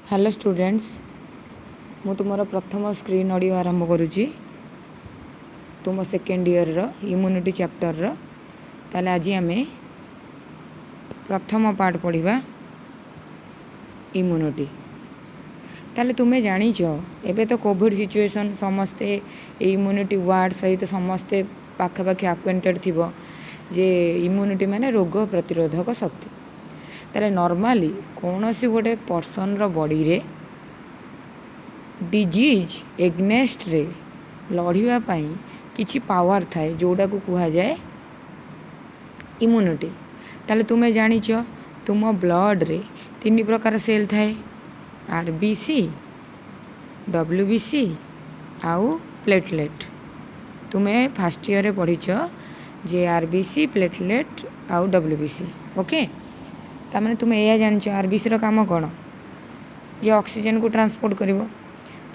Hello students, मु तुमर प्रथम स्क्रीन ऑडियो आरंभ करुच्ची तुम सेकेंड ईयर रो इम्यूनिटी चैप्टर रो। ताले आज आम प्रथम पार्ट पढ़ा इम्यूनिटी। ताले तुम्हें जानिच एबे तो कोविड सिचुएशन समस्ते इम्यूनिटी वार्ड सहित समस्ते पाखापाखि आक्वेंटेड थिबो जे इम्यूनिटी माने रोग प्रतिरोधक शक्ति। ताले नॉर्मली कौन सी गोटे पर्सन रो बॉडी रे डिजीज एग्नेस्ट रे लड़िया पाई किछि पावर थाए जोड़ा को कहा जाए इम्यूनिटी। ताले तुम्हें जानिच तुम ब्लड रे तीन प्रकार सेल थाए, आरबीसी, डब्ल्यूबीसी आउ प्लेटलेट। तुम्हें फर्स्ट ईयर पढ़ीच जे आरबीसी, प्लेटलेट आउ डब्ल्यूबीसी। ओके, तामाने तुम्हें यह जानिच आरबीसी रो काम कौन जे ऑक्सीजन को ट्रांसपोर्ट करिवो,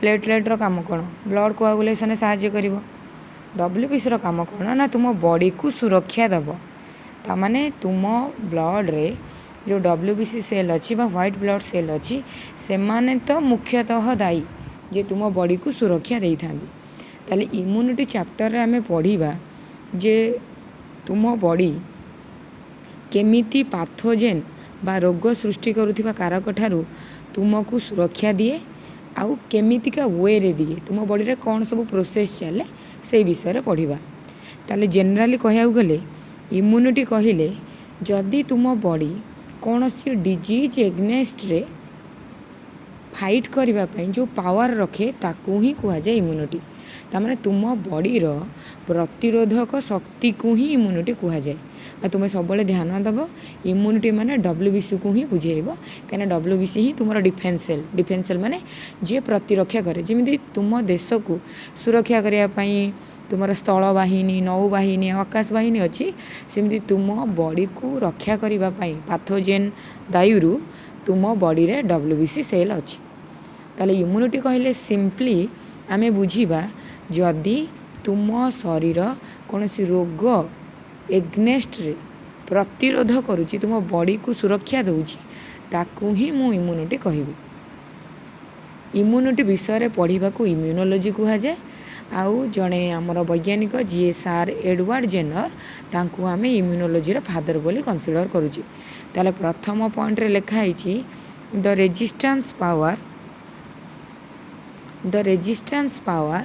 प्लेटलेट रो काम कौन ब्लड कोआगुलेशन साहाय्य करिवो, डब्ल्यूबीसी रो काम कौन ना तुम बॉडी को सुरक्षा दबो। तामाने तुम ब्लड रे जो डब्ल्यूबीसी सेल अच्छी बा व्हाइट ब्लड सेल अच्छी से माने तो मुख्यतः दायी जे तुम बॉडी को सुरक्षा देई थांदी। ताले इम्यूनिटी चैप्टर रे हमें पढ़ीबा जे तुम बॉडी केमिति पाथोजेन बा रोग सृष्टि करुथिबा कारक ठारू तुमको सुरक्षा दिए आउ केमितिका वे रे दिए तुम बॉडी रे कौन सब प्रोसेस चले से विषय रे पढ़ीबा। ताले जनरली कहया गले इम्यूनिटी कहिले जदि तुम बॉडी कौन सी डिजीज एग्नेस्ट रे फाइट करबा पई जो पावर रखे ताकू ही कहा जाए इम्यूनिटी। तामाने तुम बॉडी रो प्रतिरोधक शक्ति को ही इम्यूनिटी कहा जाए। आ तुम्हें सब ध्यान दब इम्यूनिटी माने डब्ल्यूबीसी को ही बुझेब कहीं डब्ल्यूबीसी ही तुम डिफेन्स सेल माने जे प्रतिरक्षा करे जमी तुम देश को सुरक्षा करने तुम स्थल बाहिनी, नौ बाहिनी, आकाश बाहिनी अच्छी सेमती तुम बॉडी को रक्षा करने पाथोजेन दायु तुम बॉडी रे डब्ल्यूबीसी सेल अच्छी। ताले इम्यूनिटी कहले सिंपली आमे बुझीबा जदि तुम शरीर कौन सी रोग एग्नेस्ट रे प्रतिरोध करुची तुम बॉडी को सुरक्षा दउची ताकू ही मु इम्यूनिटी कहबी। इम्यूनिटी विषय पढ़ा को इम्यूनोलॉजी कहा जाए। आउ जड़े आमर वैज्ञानिक जी सार एडवर्ड जेनर तांकू आमे इम्यूनोलॉजी फादर बोली कनसिडर करुची। ताले प्रथम पॉइंट रे लिखाई द रेजिस्टेंस पावर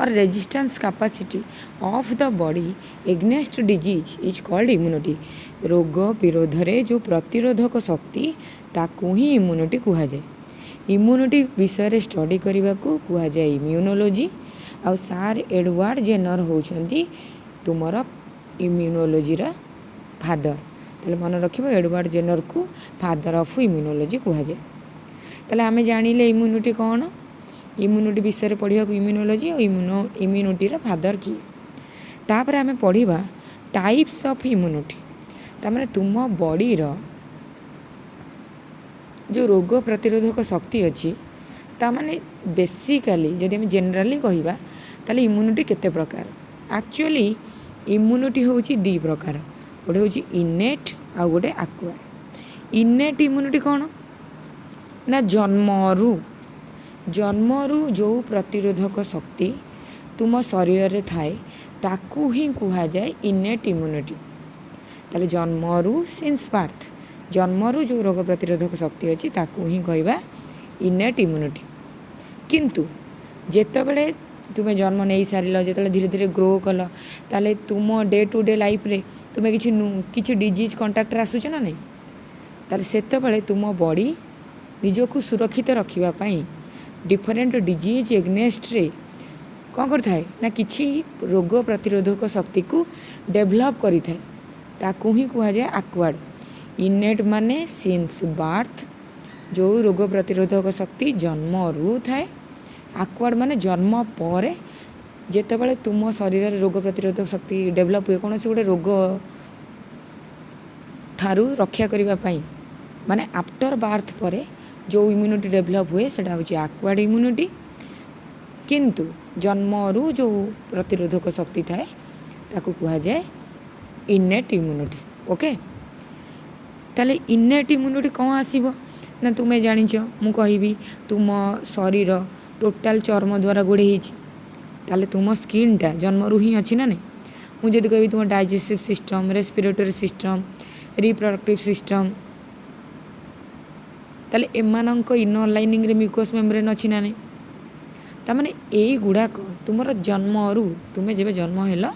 और resistance capacity of the body against disease is called immunity. रोग विरोध रे जो प्रतिरोधक शक्ति ताकू ही इम्यूनिटी कहा जाए। इम्यूनिटी विषय स्टडी करने को कहा जाए इम्यूनोलॉजी। आउ सार एडवर्ड जेनर होउछंती तुमर इम्यूनोलॉजी रा फादर। ताले मन रखिबो एडवर्ड जेनर को फादर ऑफ इम्यूनोलॉजी कहा जाए। ताले आमे जानिले इम्यूनिटी कौन, इम्यूनिटी विषय पढ़ा इम्यूनोलॉजी और इम्यूनिटी रा फादर किए। तापर आमे पढ़ा टाइप्स ऑफ इम्यूनिटी। तामाने तुम बॉडी रो जो रोग प्रतिरोधक शक्ति अच्छी तामाने बेसिकली जदि आम जनरली कहवा ताले इम्यूनिटी केते प्रकार। एक्चुअली इम्यूनिटी होची दी प्रकार, गोटे होची इनेट आ गोटे एक्वायर्ड। इनेट इम्यूनिटी कौन ना जन्मरू जो प्रतिरोधक शक्ति तुम शरीर रे थाए ताकू ही कहा जाए इनेट इम्यूनिटी। ताले जन्मरू सिंस बार्थ जन्मरू जो रोग प्रतिरोधक शक्ति अच्छी ताकू ही कहवा इनेट इम्यूनिटी। किंतु जेतेबेले तुम्हें जन्म नहीं सारिल जो धीरे धीरे ग्रो कल ताले तुम डे टू डे लाइफ रे तुम्हें किछि डिजीज कंटाक्ट आसुच ना नहीं ताले सेतेबेले तुम बॉडी निजको सुरक्षित रखिबा पई डिफरेंट डिजीज एग्नेस्ट रे कौन करथाए ना किछि रोग प्रतिरोधक शक्ति को डेभलप करि थाए ताकू ही कहा जाए एक्वायर्ड। इनेट माने सिंस बार्थ जो रोग प्रतिरोधक शक्ति जन्म रू थाए। एक्वायर्ड माने जन्म पर जेतेबेले तुम शरीर रे रोग प्रतिरोधक शक्ति डेभलप हुए कौन से गोटे रोग ठारू रक्षा करने पाई माने आफ्टर बार्थ पर जो इम्यूनिटी डेभलप हुए सेटा होची एक्वायर्ड इम्यूनिटी। किंतु जन्म रू जो प्रतिरोधक शक्ति थाए ताकू कहा जाए इनेट इम्यूनिटी। ओके, ताले इनेट इम्यूनिटी कौन आसीबो ना तुम्हें जानिच मु कहबी तुम शरीर टोटाल चर्म द्वारा गोड़े ताले तुम स्किनटा जन्मरू ही अच्छी ना नहीं मुझे कहबी तुम digestive system respiratory system reproductive system ताले एमानंक इनर लाइनिंग रे म्यूकस मेम्ब्रेन अच्छी ना नहीं तामाने यही गुड़ाक तुम जन्मरू तुम्हें जब जन्म हेल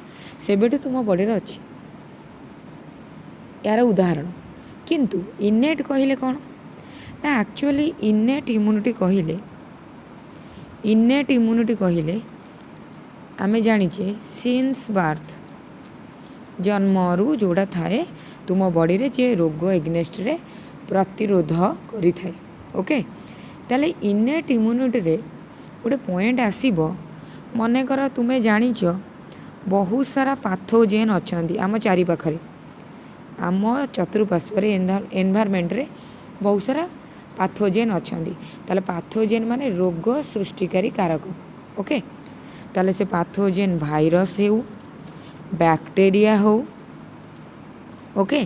सेबेठू तुम बॉडी अच्छी यार उदाहरण किंतु इनेट कहले कौन ना एक्चुअली इनेट इम्यूनिटी कहले आमे जानिचे सिंस बार्थ जन्मरू जोड़ा थाए तुम बॉडी रे जे रोग एग्नेस्ट रे प्रतिरोध करि थाए ओके ताले इनेट इम्यूनिटी रे गोटे पॉइंट आसीबो मने कर तुमे जानिच बहुत सारा पाथोजेन अच्छी आम चारि पाखरे आम चतुर्पार्श्व एनवायरमेंट रे बहुत सारा पाथोजेन अच्छा ताले पाथोजेन माने रोग सृष्टिकारी कारक ओके ताले से पाथोजेन भाइरस हो बैक्टेरिया हो ओके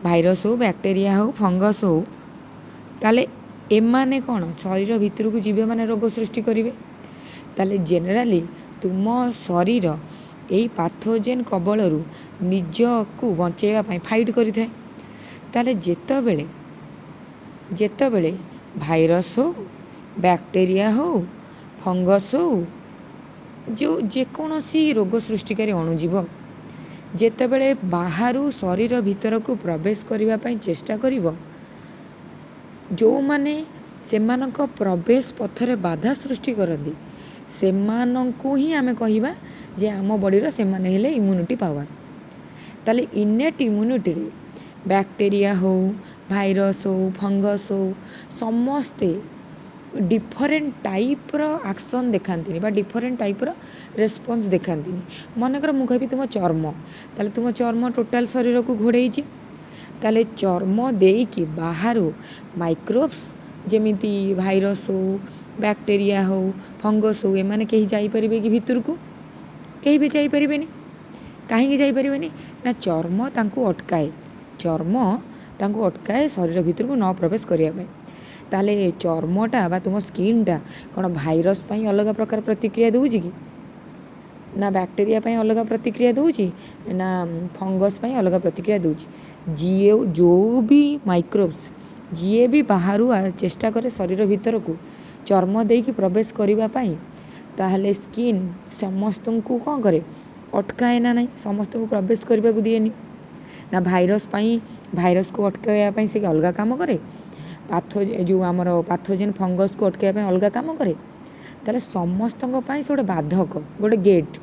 भाइरस हो बैक्टेरिया हो फंगस हो ताले एमाने कौन शरीर भितर को जीवे माने रोग सृष्टि करेंगे ताले जेनेराली तुम शरीर यही पाथोजेन कबलरू निज को बचाइवाई फाइट करें ताले जेतेबेले भाइरस हो बैक्टेरिया हो फंगस हो जो जेकोसी रोग सृष्टिकारी अणुजीव जेतेबेले बाहरु शरीर भीतर को प्रवेश करने चेष्टा करिवो जो माने सेमानक प्रवेश पथरे बाधा सृष्टि करती सेमानंकु ही आमे कहिबा जे आम बॉडीर से माने हेले इम्यूनिटी पावर ताले इनेट इम्यूनिटी रे बैक्टेरिया हो भाइरस हो फंगस हो समस्ते डिफरेंट टाइप रो एक्शन देखांतिनी बा डिफरेंट टाइप रो रेस्पॉन्स देखांतिनी मनकर मु कहबी तुम चर्म ताले तुम चर्म टोटाल शरीर को घोड़ेइछि ताले चर्म देकी बाहर माइक्रोब्स जेमिति भाइरस हो बैक्टेरिया हो फंगस हो एमाने कहीं जाइपारे कि भितर को कहीं भी जाइपारे कहीं जाइपारे ना चर्म तांको अटकाए शरीर भीतर को न प्रवेश करने ताले चर्मटा बा तुम स्किनटा कौन भाइरस पाई अलग प्रकार प्रतिक्रिया दूची कि ना बैक्टेरिया पाई अलग प्रतिक्रिया दूची ना फंगस पाई अलग प्रतिक्रिया दूची जो भी माइक्रोब्स जी भी बाहर चेष्टा करे शरीर भीतर को चर्म देकी प्रवेश करने ताहले स्किन समस्त को कौन करे अटकाए ना नहीं समस्त को प्रवेश करने को दिएनी ना भाइरस को अटकाइवाई से अलग काम करे जो आमर पाथोजेन फंगस को अटकाइवाई अलग काम करे ताले समस्त से गोटे बाधक गोटे गेट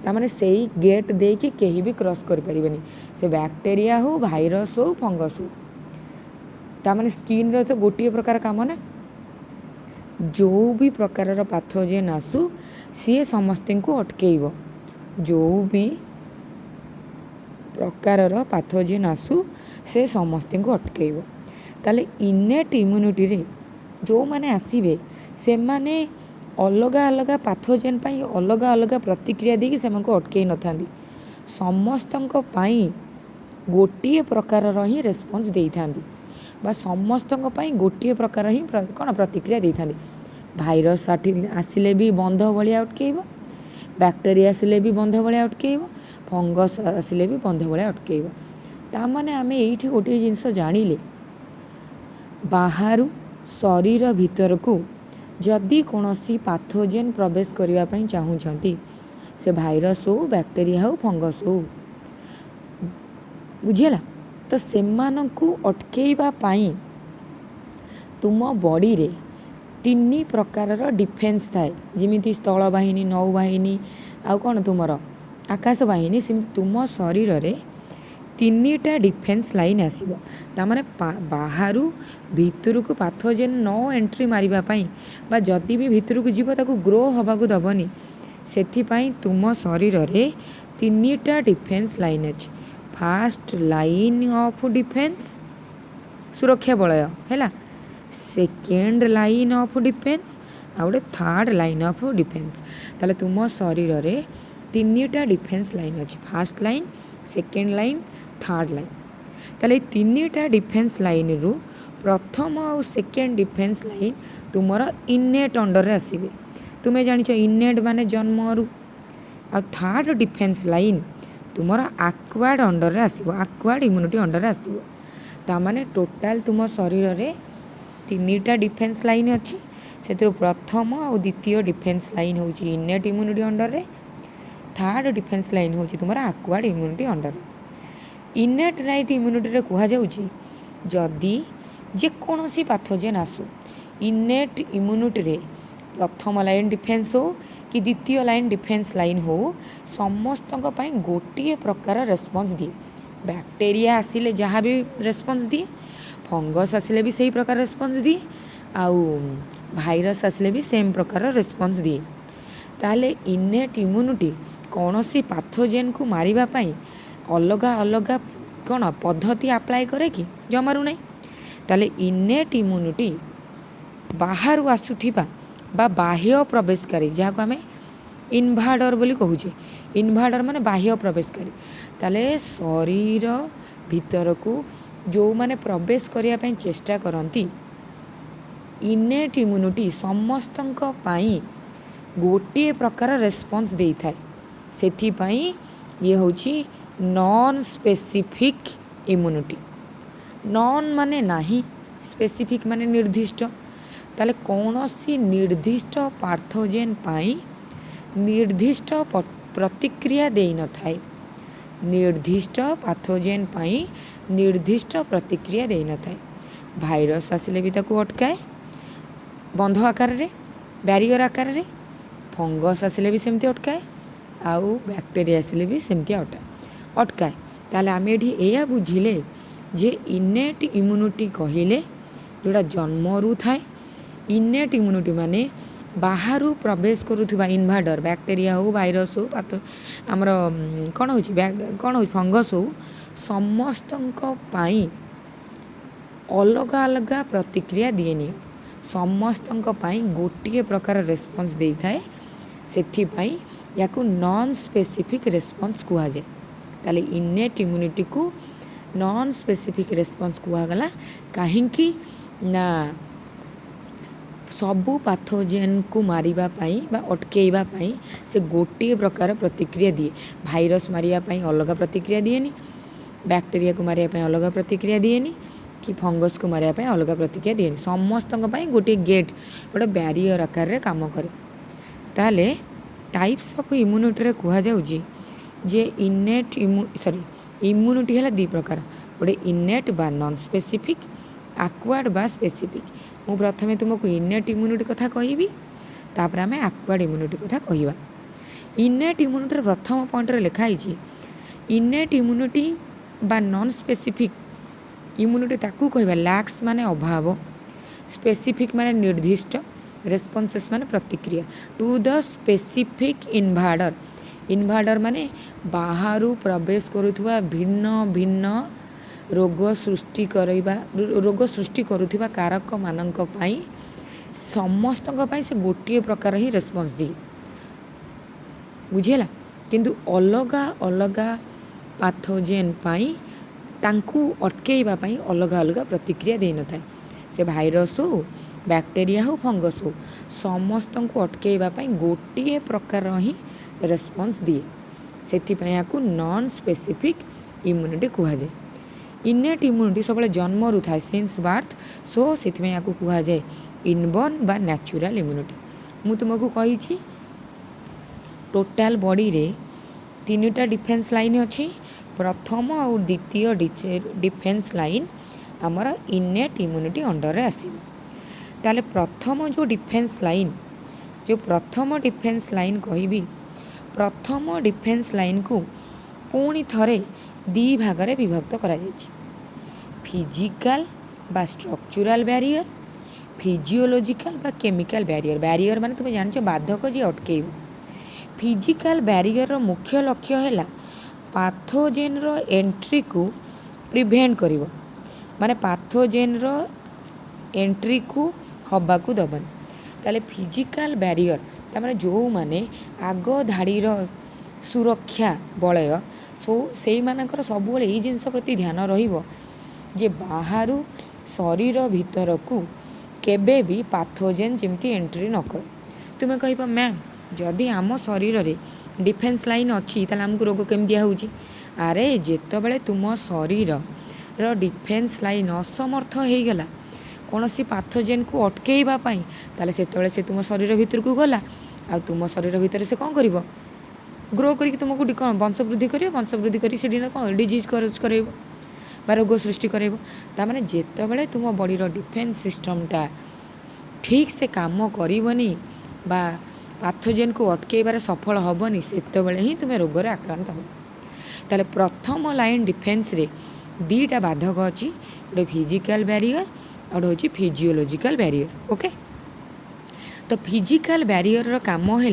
तामाने सेई गेट देकी कहीं भी क्रॉस कर परिबेनी से बैक्टेरिया हो भाइरस हो फंगस हो तामाने स्किन रो तो गोटे प्रकार काम ना जो भी प्रकार पाथोजेन आसू सी समस्त को अटकेइब जो भी प्रकार पाथोजेन आसू से समस्त को अटकेइब ताले इनेट इम्यूनिटी रे जो माने आसीबे से माने अलग अलग पाथोजेन पाई अलग अलग प्रतिक्रिया देकी से अटकई न था समस्त गोटे प्रकार ही रेस्पॉन्स दे था बा समस्त गोटे प्रकार ही कौन प्रतिक्रिया दे था भाइरस आसिले भी बंध भाया अटकेब बैक्टेरिया आसिले भी बंध भाया अटकेब फंगस आसिले भी बंध भाया अटकेब तामाने आमे एठी गोटे जिनस जानिले बाहरु शरीर भीतर को जदि कौनसी पाथोजेन प्रवेश करने चाहूँगी से भाइरस हो बैक्टेरिया हो फंगस हो बुझीगला तो सेमानंकु अटकेइबा पाई तुम बॉडी रे तीन प्रकार डिफेन्स थाए जिमिति स्थल बाहिनी नौबाहिनी आउ कौन तुमर आकाश बाहिनी सेमती तुम शरीर रे तीनटा डिफेन्स लाइन आसीबो तामाने बाहरु भितर को पाथोजेन न एंट्री मारिबा पाई बा जदि भी भितर को जीव ताकू ग्रो हवा को दबनी सेथिपाई तुम शरीर रे तीनटा डिफेन्स लाइन अछि फास्ट लाइन ऑफ डिफेन्स सुरक्षा बलय हैला सेकेंड लाइन ऑफ डिफेन्स आ गोटे थर्ड लाइन ऑफ डिफेन्स ताले तुम शरीर रे तीनटा डिफेन्स लाइन अछि fast line second line third line ताले तीनटा डिफेन्स लाइन रु प्रथम आउ सेकेंड डिफेन्स लाइन तुमर इनेट अंडर आसवे। तुम्हें जानिछ इनेट माने जन्मरू। आ थर्ड डिफेन्स लाइन तुमर आक्वार्ड अंडर आसव, आक्वार्ड इम्यूनिटी अंडर आसव। तामाने टोटाल तुम शरीर रे 3टा डिफेन्स लाइन अच्छी। से प्रथम और द्वितीय डिफेन्स लाइन हूँ इनेट इम्यूनिटी अंडर रे, थर्ड डिफेन्स लाइन हूँ तुम आक्वार्ड इम्यूनिटी अंडर। इनेट नाइट इम्यूनिटी रे कह जदि जेकोसी पाथोजेन आसू इनेट इम्यूनिटी रे प्रथम लाइन डिफेन्स हो कि द्वितीय लाइन डिफेन्स लाइन हो समस्त गोटे प्रकार रेस्पॉन्स दिए। बैक्टेरिया आसिले जहाँ भी रेस्पॉन्स दिए, फंगस आसिले भी सही प्रकार रेस्पॉन्स दिए, आउ भाइरस आसिले भी सेम प्रकार रेस्पॉन्स दिए। ताले इनेट इम्यूनिटी कौन सी पाथोजेन को मारिबा पाई अलगा अलगा कौन पद्धति अप्लाई करे कि जमारू नहीं। ताले इनेट इम्यूनिटी बाहर आसुथिबा बा बाह्य प्रवेशकारी जहाँ आम इनभाडर बोली कहूचे। इनभाडर माने बाह्य प्रवेशकारी। ताले शरीर भीतर को जो माने प्रवेश करिया पई चेष्टा करती इनेट इम्यूनिटी समस्तंक पाई गोटे प्रकार रेस्पॉन्स दे थाए। सेथिपाई ये होची नॉन स्पेसिफिक इम्यूनिटी। नॉन माने नाही, स्पेसिफिक माने निर्दिष्ट। ताले कौन सी निर्दिष्ट पाथोजेन पाई निर्दिष्ट प्रतिक्रिया दे न थाए। निर्दिष्ट पाथोजेन पाई निर्दिष्ट प्रतिक्रिया दे न थाए। भाइरस आसिले भी ताकू अटकाए बंध आकार रे, बैरियर आकार रे। फंगस आसिले भी सेमती अटकाए, आउ बैक्टेरिया आसिले भी सेमती अटकाए। ताले आमे एठी एया बुझिले जे इनेट इम्यूनिटी कहिले जोड़ा जन्मरू थाए। इनेट इम्यूनिटी माने बाहरु प्रवेश करुवा इनभाडर बैक्टेरिया हो, भाइरस हो, आमर कौन हो फंगस हो समस्तंक पाई अलगा अलगा प्रतिक्रिया दिएनि। समस्तंक पाई गोटे प्रकार रेस्पॉन्स दे थाए। सेथिपाई याकू नॉन स्पेसिफिक रेस्पॉन्स कहा जाए। ताले इनेट इम्यूनिटी को नॉन स्पेसिफिक रेस्पॉन्स कहगला कहीं ना सबू पाथोजेन को मारिबा पाई बा अटकेइबा पाई से गोटे प्रकार प्रतिक्रिया दिए। भाइरस मारिया पाई अलग प्रतिक्रिया दिएनि, बैक्टेरिया को मारिया पाई अलग प्रतिक्रिया दिएनि, कि फंगस को मारिया पाई अलग प्रतिक्रिया दिएनि। समस्तंक पाई गोटे गेट गोटे बैरियर आकार रे काम करे। ताले टाइप्स ऑफ इम्यूनिटी रे कहा जाउजी जे इनेट इम्यूनिटी है 2 प्रकार, गोटे इनेट बा नॉन स्पेसिफिक, आक्वार्ड बा स्पेसिफिक। मु प्रथमे तुमको इनेट इम्यूनिटी कथा कहबी, तापर आमे आक्वार्ड इम्यूनिटी कथा कहबा। इनेट इम्यूनिटी प्रथम पॉइंट रे लिखा है इनेट इम्यूनिटी बा नॉन स्पेसिफिक इम्यूनिटी ताकू कहबा लैक्स माने अभाव, स्पेसिफिक माने निर्दिष्ट, रेस्पॉन्सेस माने प्रतिक्रिया टू द स्पेसिफिक इनभाडर। इनभाडर माने बाहरु प्रवेश करुवा भिन्न भिन्न रोग सृष्टि करुवा कारक मानक पाई समस्तंक पाई से गोटे प्रकार ही रेस्पॉन्स दिए। बुझीला। किंतु अलगा अलगा पाथोजेन पाई तांकू अटकेइबा पाई अलगा अलगा प्रतिक्रिया दे न थाए। से भाइरस हो, बैक्टेरिया हो, फंगस हो समस्त को अटकेइबा पाई गोटे प्रकार ही रेस्पॉन्स दिए। सेथिपाई याकू नॉन स्पेसिफिक इम्यूनिटी कहा जाए। इनेट इम्यूनिटी सब जन्मरू थाए सिंस बार्थ, सो सेथिपाई याकू कहा जाए इनबॉर्न बा नेचुरल इम्यूनिटी। मु तुमको कही टोटाल बॉडी रे 3टा डिफेन्स लाइन अच्छी। प्रथम और द्वितीय डिफेन्स लाइन आमर इनेट इम्यूनिटी अंडर आसो। ताले प्रथम जो डिफेन्स लाइन कहबी, प्रथम डिफेन्स लाइन को पुणी थरे 2 भाग रे विभक्त करा जायछि। फिजिकल बा स्ट्रक्चरल बैरियर, फिजियोलॉजिकल बा केमिकल बैरियर। बैरियर माने तुम जानछ बाधक जे अटकेइब। फिजिकल बैरियर रो मुख्य लक्ष्य है पाथोजेन रो एंट्री को प्रिवेंट करिवो, माने पाथोजेन रो एंट्री को हवा को दबन। ताले फिजिकल बैरियर तामाने जो माने आग धाड़ी रो सुरक्षा बलय से मानकर सब एई जिनस प्रति ध्यान रहिबो जे बाहरु शरीर भीतर को केबे भी पाथोजेन जमती एंट्री न कर। तुम्हें कह मैम जदि आम शरीर रे डिफेन्स लाइन अच्छी ताले आमको रोग केम दिया होउची। अरे जेतबेले तुम शरीर रो डिफेन्स लाइन असमर्थ हो गला कौन सी पाथोजेन को अटकेइबा पाई ताले सेतबेले से तुम शरीर भीतर को गला आ तुम शरीर भीतर से कौन करिवो ग्रो करके तुमको कौन वंश वृद्धि करियो वंश वृद्धि करी से कौन डिजीज कराइब बा रोग सृष्टि कराइब। तामाने जेतबेले तुम बॉडीर डिफेन्स सिस्टमटा ठीक से काम करबनी बा पाथोजेन को अटकेबार सफल हेबनी सेतबेले ही तुम्हें रोग आक्रांत हो। ताले प्रथम लाइन डिफेन्स रे दीटा बाधक अच्छी गोटे फिजिकल बैरियर और हूँ फिजियोलॉजिकल बैरियर। ओके तो फिजिकल बैरियर रो काम है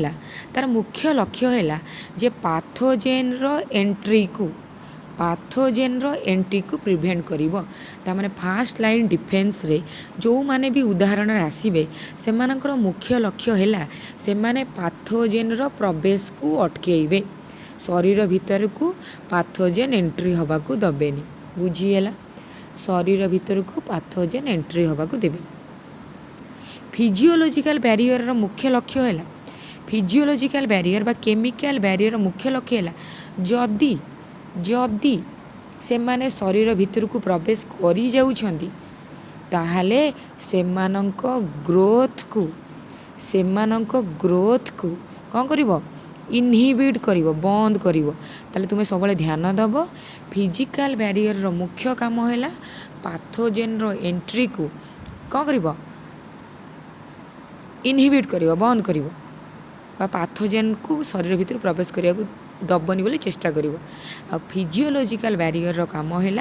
तार मुख्य लक्ष्य है जे पाथोजेन रो एंट्री को प्रिभेंट करिवो। तामाने फास्ट लाइन डिफेन्स रे जो माने भी उदाहरण आसीबे सेमानकर मुख्य लक्ष्य है से माने पाथोजेन रो प्रवेश को अटकेइबे शरीर भीतर को पाथोजेन एंट्री हवा को दबेनी। बुझीगला शरीर भीतर को पाथोजेन एंट्री हवा को देबे। फिजियोलॉजिकल बैरियर रो मुख्य लक्ष्य है फिजियोलॉजिकल बैरियर बा केमिकल बैरियर मुख्य लक्ष्य है जदि जदि से माने शरीर भीतर को प्रवेश करी जाउछंती ताहाले सेमानंको ग्रोथ को कौन करिवो इनहिबिट करिवो बंद करिवो। ताले तुमे सबले ध्यान दबो फिजिकल बैरियर रो मुख्य काम है पाथोजेन रो एंट्री को कौन करिवो इनहिबिट करिवो बंद करिवो बा पाथोजेन को शरीर भीतर प्रवेश करिया को दबनी बोली चेष्टा करिवो। आ फिजियोलॉजिकल बैरियर रो काम है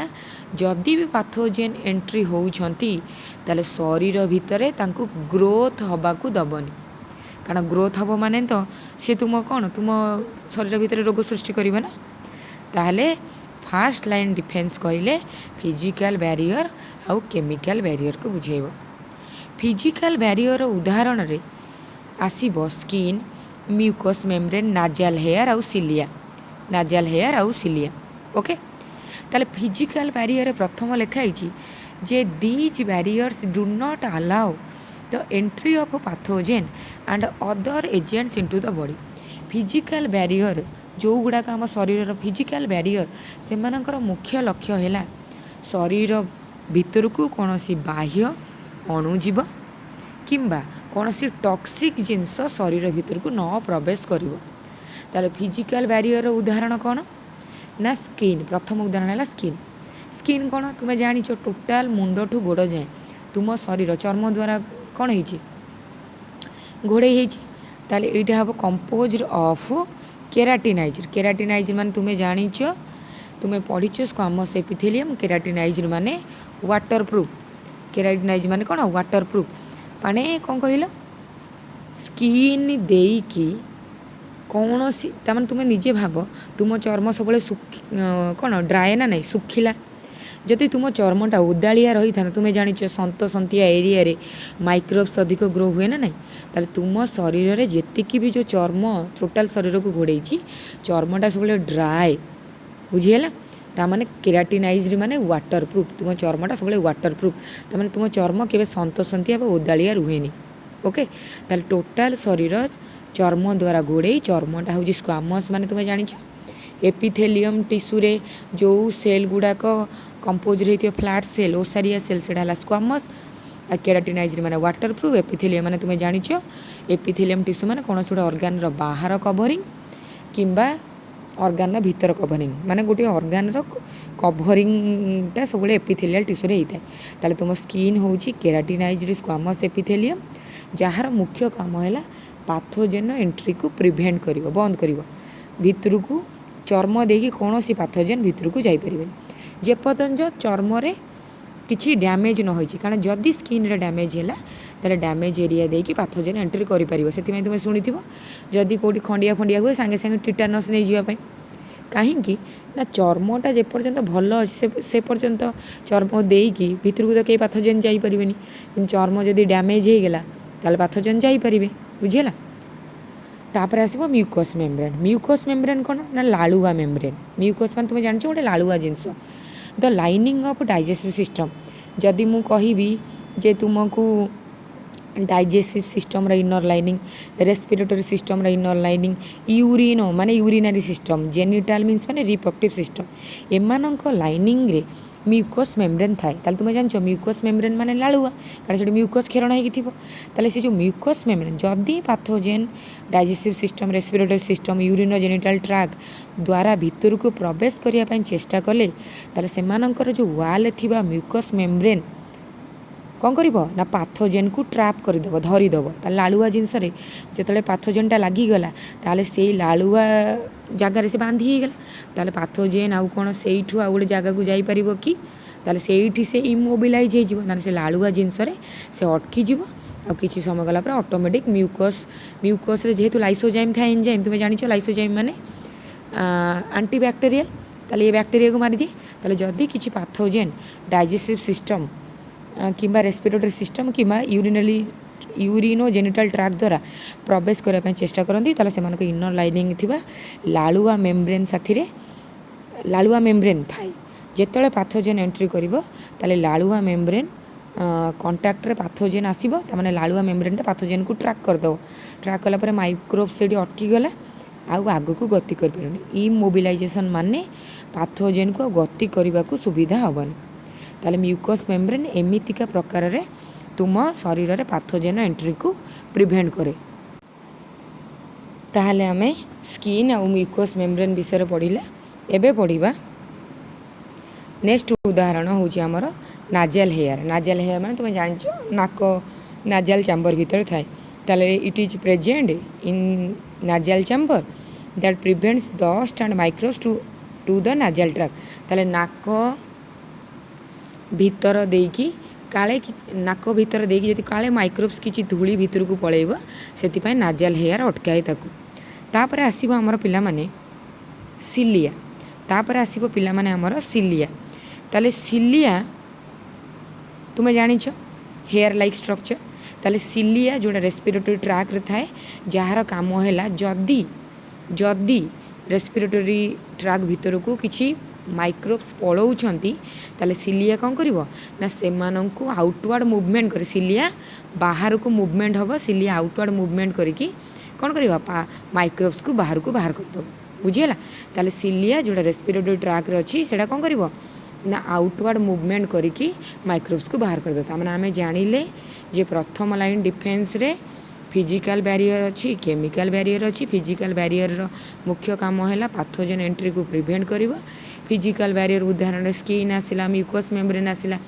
जदि भी पाथोजेन एंट्री होउछंती ताले शरीर भीतर तांको ग्रोथ हवा को दबनी कारण ग्रोथ हम माने तो सी तुम कौन तुम शरीर भीतर रोग सृष्टि करेंगे ना। ताहले फास्ट लाइन डिफेन्स कहले फिजिकल बैरियर आउ केमिकल बैरियर को बुझेब। फिजिकल बैरियर उदाहरण रे आसीबो skin mucous membrane nasal hair आउ सिलिया। ओके ताले फिजिकल बैरियर प्रथम लिखाई जे these barriers do not allow the entry of pathogen and other agents into the body. Physical barrier जो गुड़ाक आम शरीर फिजिकल बैरियर से मुख्य लक्ष्य है शरीर भीतर को कौन सी बाह्य अणुजीव किंबा कौन सी टॉक्सिक जिनस शरीर भीतर को न प्रवेश करिवो। ताले फिजिकल बैरियर उदाहरण कौन ना स्किन। प्रथम उदाहरण है स्किन कौन तुम्हें जानी टोटाल मुंड ठू गोड़ जाए तुम शरीर चर्म द्वारा कौन है घोड़े ताले एटा हम कंपोज्ड ऑफ केराटिनाइजर माने तुम्हें जानिच तुम्हें पढ़ीच स्क्वामस एपिथेलियम केराटिनाइजर माने वाटरप्रूफ केराटिनाइजर माने कौन वाटरप्रूफ माने कौन कहल स्किन देकी कौन सी तमाने तुम्हें निजे भाव तुम चर्म सब कौन ड्राए ना नहीं सुखिला जदि तुम चर्मटा उदाड़िया रही था तुम्हें जानिच सन्तसंतिया एरिया रे माइक्रोब्स अधिक ग्रो हुए ना नहीं ताले तुम शरीर रे जेतिकी भी जो चर्म टोटाल शरीर को घोड़े चर्मटा सब ड्राए बुझीगला तामाने केराटिनाइज्ड माने वाटरप्रूफ तुम चर्मटा सब वाटरप्रूफ तामाने तुम चर्म केबे सन्तसंतिया उदाड़िया रुहेनी। ओके ताले टोटाल शरीर चर्म द्वारा घोड़े चर्मटा हूँ स्क्वामस माने तुम्हें जानिच एपिथेलियम टिश्यू रे जो सेल गुड़ाक कंपोज रही फ्लैट सेल ओसारिया सेल से स्क्वामस आ केराटिनाइज्ड माने वाटरप्रूफ एपिथेलियम माने तुम्हें जानिच एपिथेलियम टिश्यू माने कौन से ऑर्गन रो बाहर कवरिंग किंबा ऑर्गन भीतर कवरिंग माने गोटे ऑर्गन रो कवरिंगटा सब एपिथेलियल टिश्यू रे होता है। ताले तुम स्किन हूँ केराटिनाइज्ड स्क्वामस एपिथेलियम जार मुख्य काम है पाथोजेन एंट्री को प्रिभेंट करिवो बंद करिवो भीतर को चर्म देकी कौन सी पाथोजेन भीतर को जापर जेपर्यंत चर्म रे किसी डैमेज न हो कारण जदि स्किन रे डैमेज है ताले डैमेज एरिया देकी पाथोजेन एंट्री करि परिबो। सेति में तुम शुणिथिबो जदि कोठी खंडिया फंडिया हुए सांगे सांगे टिटानस नहीं जावाई कहीं ना चर्मटा जेपर्यंत भल अच्छे से पर्यंत चर्म देकी भीतर को तो कई पाथोजेन जापरेनि चर्म जदि डैमेज हो गला ताले पाथोजेन जापरे बुझीगला। तापर आसो म्यूकस मेम्ब्रेन कौन ना लालुआ मेम्ब्रेन म्यूकस मान तुम्हें जान गोटे लालुआ जिनस the lining of digestive system जदि मु कहिबी जे तुमको digestive system inner lining, respiratory system inner lining, urino माने यूरिनरी सिस्टम, जेनिटाल मीन्स माने रिप्रोडक्टिव सिस्टम, एमानंक लाइनिंग रे म्यूकस मेम्ब्रेन थाए। ताले तुम जानछ म्यूकस मेम्ब्रेन माने लालुआ, कारण से म्यूकस खेरण होई थिबो। ताले से जो म्यूकस मेम्ब्रेन जदि pathogen digestive system, respiratory system, urino genital tract द्वारा भीतर को प्रवेश करिया पई चेष्टा कले, ताले सेमानंकर जो वाल थिबा म्यूकस मेम्ब्रेन कौन कर ना पाथोजेन को ट्राप करदेव, धरीदेव। लालुआ जिनस जो पाथोजेनटा लगिगला ताले से लालुआ जगार से बांधी गला, ताले पाथोजेन आउ कौन से आउ गोटे जगह को जापर कि ताले से इमोबिलाइज हो से लालुआ जिनस से अटकी जीव। आ किसी समय गला ऑटोमेटिक म्यूकस जेहेतु लाइसोजाइम था एंजाइम, तुम जान लाइसोजाइम माने एंटीबैक्टेरियल, ताले ये बैक्टेरिया को मारी दिए। ताले जदि किसी पाथोजेन डाइजेस्टिव सिस्टम किंबा रेस्पिरेटरी सिस्टम किंबा यूरिनो जेनिटल ट्रैक द्वारा प्रवेश करने चेष्टा करती, ताले से इनर लाइनिंग थिबा लालुआ मेम्ब्रेन साथी रे लालुआ मेम्ब्रेन थाए। जेतले पाथोजेन एंट्री करिवो ताले लालुआ मेम्ब्रेन कंटाक्ट रे पाथोजेन आसीबो, तामाने लालुआ मेम्ब्रेन टा पाथोजेन को ट्रैक कर दो। ट्रैक कला परे माइक्रोब सेठी अटकी गला, आउ आगो को गति कर परनी। इमोबिलाइजेशन माने पाथोजेन को गति करबा को सुविधा हबनी। ताले म्यूकस मेम्ब्रेन एमितिका प्रकार रे तुम शरीर रे पाथोजेन एंट्री को प्रिवेंट करे। ताहले आमे स्किन और म्यूकस मेम्ब्रेन विषय पढ़िला। एबे पढ़िबा नेक्स्ट उदाहरण होची हमर नाजल हेयर। नाजल हेयर माने तुम जानछ नाक नाजल चैम्बर भीतर थाए। ताले it is present in nasal chamber that prevents dust and microbes to the nasal tract. ताले नाक भीतर देकी काले नाक भीतर देकी जदि काले माइक्रोब्स किछि धूली भीतर को पळेइबो, सेति पय नाजल हेयर अटकाए ताकू। तापरे आसीबो हमर पिला माने सिलिया। तापरे आसीबो पिला माने हमर सिलिया। ताले सिलिया तुमे जानिछ हेयर लाइक स्ट्रक्चर। ताले सिलिया जोड़ा रेस्पिरेटरी ट्रैक रे थाए, जहार काम हैला जदि जदि रेस्पिरेटरी ट्रैक भीतर को किछि माइक्रोब्स पलौछंती, ताले सिलिया कौन करिवो ना सेमानंकु आउटवर्ड मूवमेंट करे। सिलिया बाहर को मूवमेंट हबो, सिलिया आउटवर्ड मूवमेंट करिकी कौन करिवो माइक्रोब्स को बाहर कर दो। बुझियला। ताले सिलिया जोड़ा रेस्पिरेटरी ट्रैक रे अछि सेटा कौन करिवो ना आउटवर्ड मूवमेंट करिकी माइक्रोब्स को बाहर कर दो। तामाने आमे जानिले जे प्रथम लाइन डिफेंस रे फिजिकल बैरियर अच्छी, केमिकल बैरियर अच्छी। फिजिकल बैरियर रो मुख्य काम है पाथोजेन एंट्री को प्रिवेंट करिवो। फिजिकल बैरियर उदाहरण स्किन आसिला, म्यूकस मेम्ब्रेन आसिला,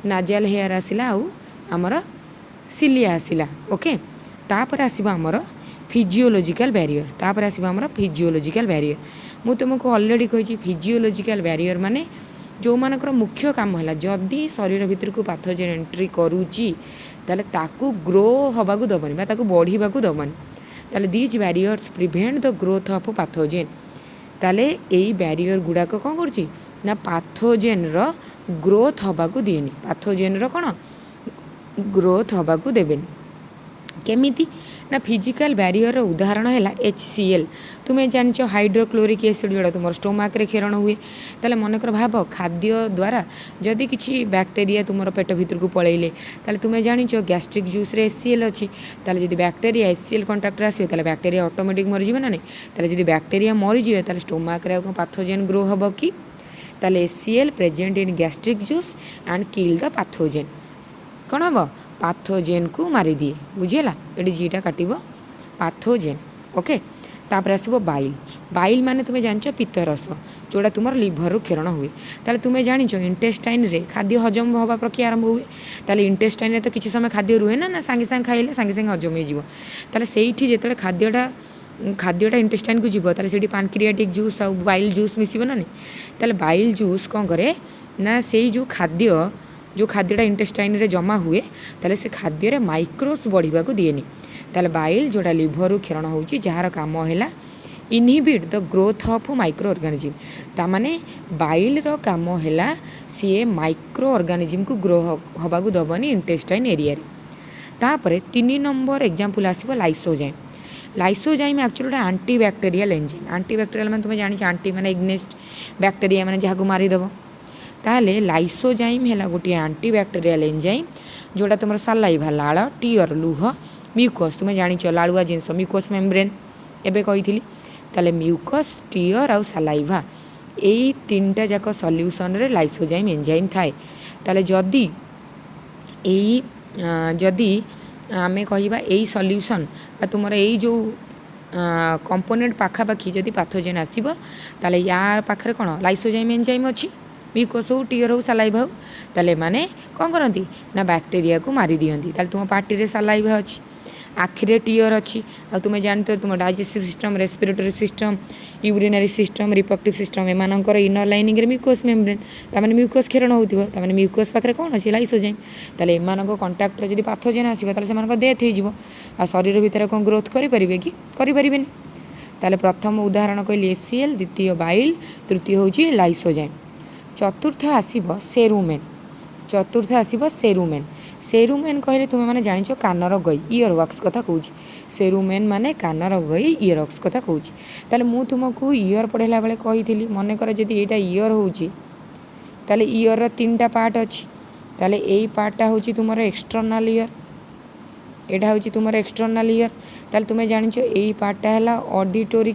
नाजल हेयर आसिला, आउ आमर सिलिया आसिला। ओके। तापर आसीबा आमर फिजियोलॉजिकल बैरियर। तापर आसीबा आमर फिजियोलॉजिकल बैरियर। मु तुमको ऑलरेडी कहि फिजियोलॉजिकल बैरियर माने जो मानकर मुख्य काम है जदि शरीर भीतर को पाथोजेन एंट्री करूची ताले ताकू ग्रो हवा को दबनी बा ताकू बढ़ीबा को दबनी। ताले these barriers prevent the growth of pathogen. ताले एई बैरियर गुड़ाक कौन करची ना पाथोजेन रो ग्रोथ हवा को दिएनी। पाथोजेन रो कौन ग्रोथ हवा को देबेनी। केमिति ना फिजिकल बैरियर उदाहरण है HCl। तुम्हें जानिच हाइड्रोक्लोरिक एसिड जोड़ा तुम स्टोमाक रे खेरण हुए। ताले मनकर भाव खाद्य द्वारा जदि किछि बैक्टेरिया तुम पेट भीतर को पलैले, ताले तुम्हें जानिच गैस्ट्रिक जूस रे HCl अच्छी। ताले जदि बैक्टेरिया HCl कंटाक्ट आसे ताले बैक्टेरिया ऑटोमेटिक मरीजिबे ना नहीं। ताले जदि बैक्टेरिया मरीजिबे ताले स्टोमाक रे पाथोजेन ग्रो हबो कि। ताले HCl present in gastric juice and kill the pathogen. कौन हम पाथोजेन को मारी दिए। बुझीला। ये जीटा काटिबो पाथोजेन। ओके। तापर आसबो बाइल। बाइल माने तुम्हें जानछ पित्तरस जोड़ा तुमर लिभर खेरण हुए। ताले तुम्हें जानिछ इंटेस्टाइन रे खाद्य हजम हवा प्रक्रिया आरंभ हुए। ताले इंटेस्टाइन रे तो किछि समय खाद्य रुहे ना सांगे सांगे खाइले सांगे सांगे हजम हो जिवो। ताले सेठी जेतले खाद्यटा इंटेस्टाइन को जीव ताले सेठी पैनक्रियाटिक जूस आ बाइल जूस मिसिबो ना नहीं। ताले बाइल जूस कौन करे ना सेई जो खाद्यटा इंटेस्टाइन रे जमा हुए ताले से खाद्य रे माइक्रोब्स बढ़िबा को दिएनी। ताले बाइल जोड़ा लिभर खेरण होची जहार काम हैला inhibit the growth of micro organism. ता माने बाइल रो काम हैला सी माइक्रो ऑर्गेनिज्म को ग्रो हवा को दबनी इंटेस्टाइन एरिया रे। तापरे 3 नंबर एग्जांपल आसीबो lysozyme. Lysozyme actually antibacterial enzyme. Antibacterial माने तुम जानिछ एंटी माने एग्नेस्ट बैक्टेरिया माने जहा को मारी दबो। ताहले लाइसोजाइम है गोटे आंटीबैक्टेरियल एंजाइम जोटा तुम सालाइभा लाड़ टीयर लुह म्यूकस तुम्हें जाच लाड़ुआ जिनस म्यूकस मेम्ब्रेन एबे कही ताले म्यूकस टीयर आउ सालाइभा यही तीनटा जाक सल्यूसन रे लाइसोजाइम एंजाइम थाए ताले जदि जदि आमे कहिबा एई सल्यूसन तुम यही जो कंपोनेंट पाखापाखि जदि पाथोजेन आसीबो ताले यार पाखरे कोन लाइसोजाइम एंजाइम अछि म्यूकस हो टीयर हो सालाइभा हो ताले माने कौन करती ना बैक्टेरिया को मारी दियंती ताले तुम पार्टी रे सालाइभा अछि आखिरे टीयर अच्छी आ तुम्हें जानते तुम digestive system respiratory system urinary system reproductive system एमानकर इनर लाइनिंग रे म्यूकस मेम्ब्रेन तामाने म्यूकस क्षरण होतिबो तामाने म्यूकस पाखरे कोन अछि लाइसोजाइम ताले एमानक कांटेक्ट रे जदि पाथोजेन आसीबा ताले सेमानक डेथ हेजिबो आ शरीर भितर कोन ग्रोथ करि परिबे कि करि परिबेनी ताले प्रथम उदाहरण कहली एसीएल द्वितीय बाइल तृतीय होची लाइसोजाइम चतुर्थ आसीबो सेरुमेन चतुर्थ आसीबो सेरुमेन सेरुमेन कहले तुम मैंने जानिच कानर गई इयर वक्स कथा कहूँ सेरुमेन माने कानर गई इयर वक्स कथा कहूँ ताले मु तुमको इयर पढ़ेला बेले कही मन कर जदि एटा इयर होउची ताले इयर र तीनटा पार्ट अछि ताले एई पार्टटा होउची तुमर एक्सटर्नल इयर एटा होउची तुमर एक्सटर्नल इयर ताले तुमे जानिच एई पार्टटा हैला ऑडिटरी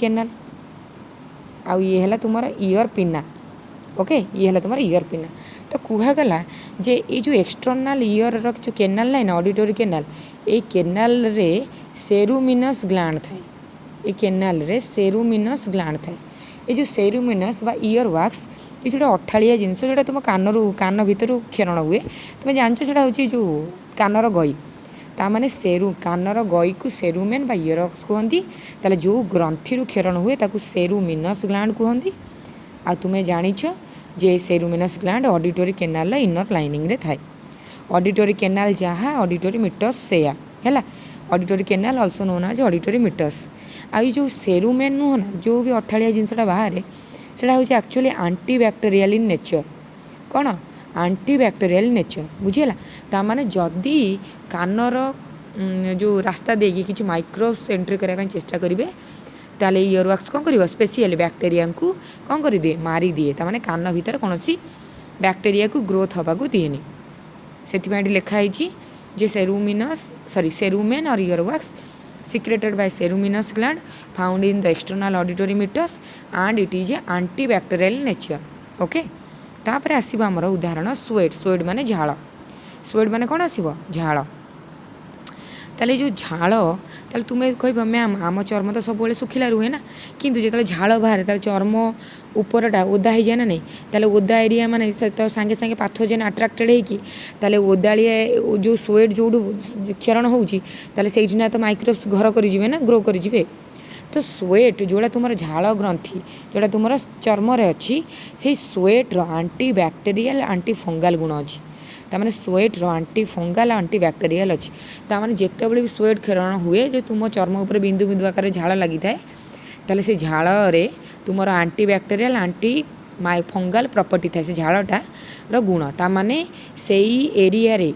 कैनाल आउ ये हैला तुमर इयर पिना ओके ये है तुम्हारा इयर पिना तो कहगला जे ये जो एक्सटर्नल इयर जो केनाल ना ऑडिटरी केनाल ये केनाल रे सेरुमिनस ग्लैंड थाए ये केनाल रे सेरुमिनस ग्लैंड थाए ये जो सेरुमिनस बा इयर वैक्स ये जो अठाड़िया जिनस जो तुम कान भितर क्षरण हुए तुम जानच से जो कानर गई तामाने कानर गई को सेरुमेन बा इयर वैक्स कहती ताले जो ग्रंथि क्षरण हुए ताकू सेरुमिनस ग्लैंड कहती आ तुम्हें जानिच जे ceruminous gland auditory canal inner lining रे थाए ऑडिटरी केनाल जहाँ ऑडिटरी मिटस सेया हैला auditory canal also known as auditory meatus आ जो सेरुमेन नुह ना जो भी अठाड़िया जिनसटा बाहर से एक्चुअली आंटीबैक्टेरियल इन नेचर कौन आंटीबैक्टेरियल नेचर बुझीगला तामाने जदि कानर जो रास्ता देकी किछि माइक्रोब्स एंट्री करबा चेष्टा करिवे ताले इयर वैक्स कौन कर स्पेशल बैक्टेरिया को कौन कर दिए मारी दिए तामाने कान भीतर कौन सी बैक्टेरिया को ग्रोथ हवा को दिएनि से लिखाई जे सेरुमेन और year wax secreted by seruminous gland found in the external auditory meatus and it is a antibacterial nature okay तापर आसीबो हमर उदाहरण स्वेट माने झाड़ कौन आसीबो झाड़ ताले जो झाड़ ताले तुम्हें कह मैम आम चर्म तो सब सुखिला रुहे ना किंतु जो झाड़ बाहर ताले चर्म उपरटा ओदा हो जाए ना नहीं ताले ओदा एरिया माने तो सांगे सांगे पाथोजेन अट्राक्टेड होगी ताले ओदालिया जो स्वेट जो क्षरण होउची ताले सेठी ना तो माइक्रोब्स घर करिजिवे ना ग्रो करिजिवे तो स्वेट जोड़ा तुम झाड़ ग्रंथि जोड़ा तुम चर्म रे अच्छी से स्वेट रो आंटी बैक्टेरियल आंटी फंगाल गुण अच्छी तामाने स्वेट रो आंटी फंगाल आंटी बैक्टेरियल अच्छी तामाने जेतेबेले भी स्वेट क्षरण हुए जो तुम चर्म उपर बिंदु बिंदु आकार झाड़ लगी थाए ताले से झाड़ रे तुमर आंटी बैक्टेरियल आंटी फंगाल प्रॉपर्टी थाए से झाड़टा रो गुण तामाने सेई एरिया रे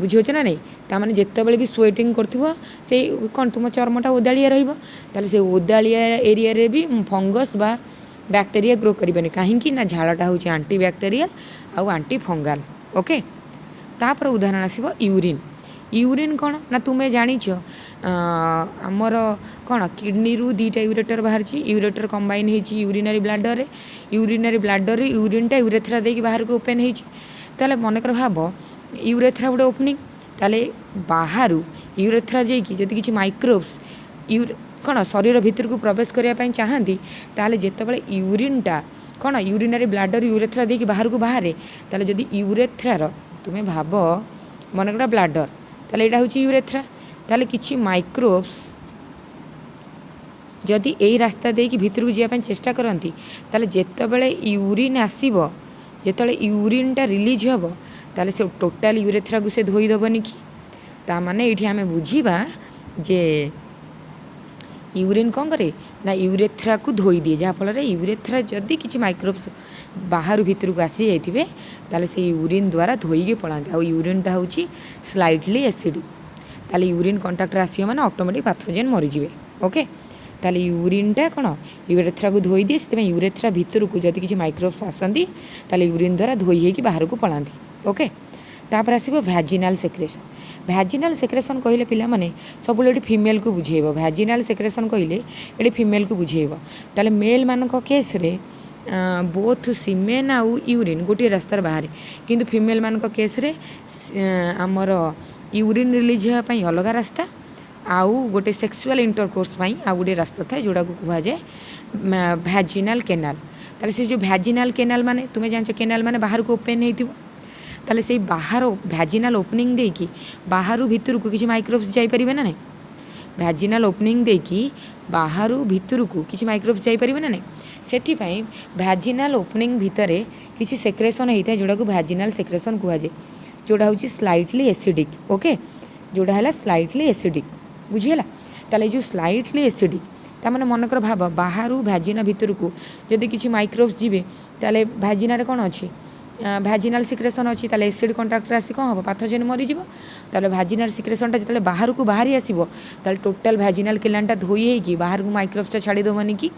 बुझीच ना नहीं तामाने जेतेबेले भी स्वेटिंग करथिबो से कौन तुम चर्मटा ओदालिया रहिबो ताले से ओदालिया एरिया रे भी फंगस बा बैक्टेरिया ग्रो करिबेनी काहेकि ना झाड़टा होची आंटी बैक्टेरियल आउ आंटी फंगाल ओके तापर उदाहरण आसीबो यूरिन कौन ना तुम्हें जानिच आमर कौन किडनी रु दीटा यूरेटर बाहर यूरेटर कंबाइन होची यूरिनरी ब्लाडर यूरिनटा यूरेथ्रा देकी बाहर को ओपन होची ताले मनकर भाव यूरेथ्रा गोटे ओपनिंग ताले बाहर यूरेथ्रा जाइकी जदि किछि माइक्रोब्स कौन शरीर भितर को प्रवेश करने चाहती ताले जेतेबेले यूरिनटा कौन यूरिनरी ब्लाडर यूरेथ्रा देकी बाहर को बाहर ताले जदि यूरेथ्रार तुम्हें भाव मनकटा ब्लाडर ताले एटा होची यूरेथ्रा ताले किछि माइक्रोब्स जदि एई रास्ता देकी भितर को जाय चेष्टा करती ताले जेतेबेले यूरिन आसीबो जेतेबेले यूरिनटा रिलीज हबो ताले से टोटाल यूरेथ्रा को से धोईदेवनी कि ता माने ये आम बुझा जे यूरिन कौन करे ना यूरेथ्रा को धोई दिए जहाँफल यूरेथ्रा जदि किसी माइक्रोब्स बाहर भीतर को आसी जाइए ताले से यूरिन द्वारा धोईके पलाते आ यूरिनटा हूँ स्लाइटली एसिडिक ताले यूरिन कंटाक्ट आस मैंने ऑटोमेटिक पाथोजेन मरीजे ओके ताले यूरिनटा कौन यूरेथ्रा को धोई दिए से यूरेथ्रा भितर को जदि किसी माइक्रोब्स आसती ताले यूरिन द्वारा धोई होगी बाहर को पलाती ओके। तापर आसो भैजिनाल सेक्रेसन। भैजिनाल सेक्रेसन कहले पिला माने सब ये फीमेल को बुझेब। भैजिनाल सेक्रेसन कहले ये फीमेल को बुझेब। ताले मेल मानक केस रे बोथ सीमेन आउ यूरिन गोटे रास्तार बाहर किंतु फीमेल मानक केस रे आमर यूरिन रिलीज होगापी अलग रास्ता आउ गोटे सेक्सुअल इंटरकोर्स पाई आउ गोटे रास्ता थाए जोड़ा को कह जाए भैजिनाल केनाल। ताले से जो भैजिनाल केनाल माने तुम्हें जान केनाल माने बाहर को ओपन होती ताले से बाहर भैजिनाल ओपनिंग देकी बाहर भीतर को किसी माइक्रोब्स जापर ना नहीं। भैजिनाल ओपनिंग देकी बाहर भीतर को किसी माइक्रोब्स जापर ना नहीं से भैजिनाल ओपनिंग भितर किसी सेक्रेसन होता है जोड़ा को भैजिनाल सेक्रेसन कह जाए जोड़ा हूँ स्लाइटली एसिडिक ओके। जोड़ा है स्लाइटली एसिडिक बुझीगला। ताले जो स्लाइटली एसिडिक ताने मनकर भाव बाहर भैजिना भितर को जदि किसी माइक्रोब्स जीवे ताले भैजिना कौन अच्छी भैजिनाल सिक्रेसन अच्छी ताले एसिड कंट्राक्टर आसी कौन हम पाथोजेन मरीज ताले भैजिनाल सिक्रेसनटा जो बाहर को बाहरी आसो ताले टोटाल भैजिनाल केनालटा धोई होगी बाहर को माइक्रोब्सटा छाड़देवनी कि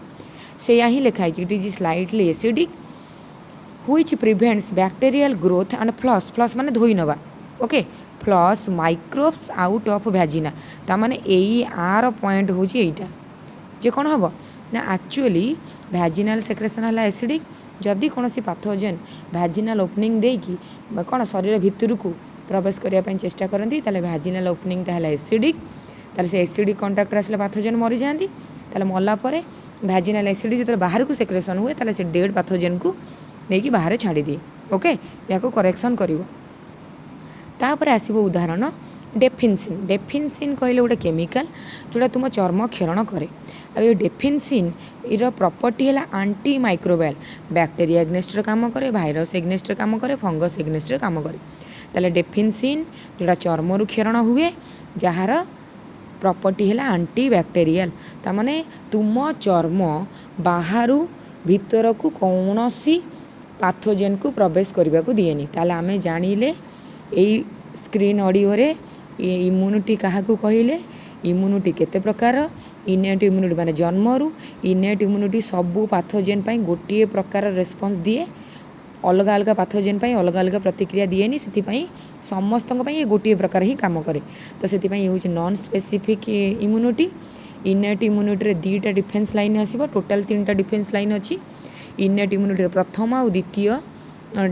से ही लिखाई it is slightly acidic which prevents bacterial growth and flush flush माने धोई नवा okay flush microbes out of vagina ताने यही आर पॉइंट हूँ यहीटा जे कौन हम ना एक्चुअली भैजिनाल सेक्रेसन है एसिडिक जदि कौन पाथोजेन भैजिनाल ओपनिंग देकी कौन शरीर भितर को प्रवेश करने चेष्टा करती भैजिनाल ओपनिंगटा है एसिडिक ताले से एसिडिक कंटाक्ट आसले पाथोजेन मरी जाती ताले मला परे भैजिनाल एसिडिक जो बाहर को सेक्रेसन हुए ताले से डेड पाथोजेन को लेकिन बाहर छाड़ी दिए ओके या करेक्शन कर। तापर आसो उदाहरण डेफिनसिन। डेफिनसिन कहले गोटे केमिकल जोड़ा तुम चर्म क्षरण करे। अब ये डेफिनसिन इर प्रॉपर्टी है आंटी माइक्रोबायल बैक्टेरिया एग्नेस्ट काम करे भाइरस एग्नेस्ट काम करे फंगस एग्नेस्ट काम करे। ताले डेफिनसिन जोड़ा चर्म क्षरण हुए जार प्रॉपर्टी है आंटी बैक्टेरियल तामाने तुम चर्म बाहर भीतर को कौन सी पाथोजेन को प्रवेश करने को दिएनी। ताले आमे जानिले यही स्क्रीन ऑडियो रे इम्यूनिटी क्या कहले इम्यूनिटी केते प्रकार इनेट इम्यूनिटी माने जन्मरू इनेट इम्यूनिटी सबू पाथोजेन पाई गोटे प्रकार रेस्पॉन्स दिए अलग अलग पाथोजेन पाई अलग अलग प्रतिक्रिया दिएनी से समस्त ये गोटे प्रकार ही काम करे। तो से हूँ non specific immunity innate immunity रे दीटा डिफेन्स लाइन आसो टोटाल 3टा डिफेन्स लाइन अच्छी इनेट इम्यूनिटी प्रथम और द्वितीय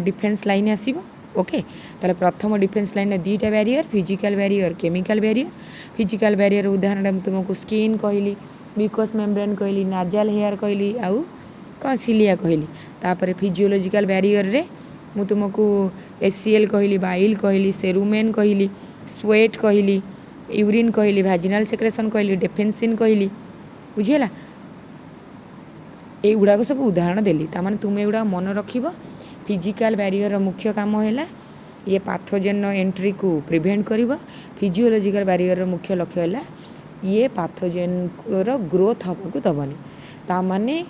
डिफेन्स लाइन आसो ओके। ताले प्रथम डिफेन्स लाइन में 2टा barrier physical barrier chemical barrier. Physical barrier उदाहरण तुमको स्किन कहली म्यूकस मेम्ब्रेन कहली नाजाल हेयर कहली आउ कौन सिलिया कहली। तापर फिजियोलॉजिकल बैरियर रे मु तुमको एसीएल कहली बाइल कहली सेरुमेन कहली स्वेट कहली यूरिन कहली भैजिनाल सेक्रेसन कहली डेफिनसिन कहली बुझीगला। युड़ाक सब उदाहरण देली तामाने तुम एगुड़ा मन रखिब। फिजिकल बैरियर मुख्य काम है ये पाथोजेन एंट्री को प्रिवेंट करिबो। फिजियोलॉजिकल बैरियर मुख्य लक्ष्य है ये पाथोजेन ग्रोथ हवा को दबनी। तामाने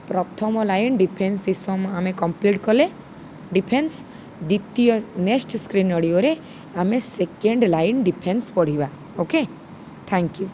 प्रथम लाइन डिफेन्स सिस्टम आमे कंप्लीट कले डिफेन्स द्वितीय नेक्स्ट स्क्रीन ऑडियो रे आमे सेकेंड लाइन डिफेन्स पढ़िबा ओके। Thank you.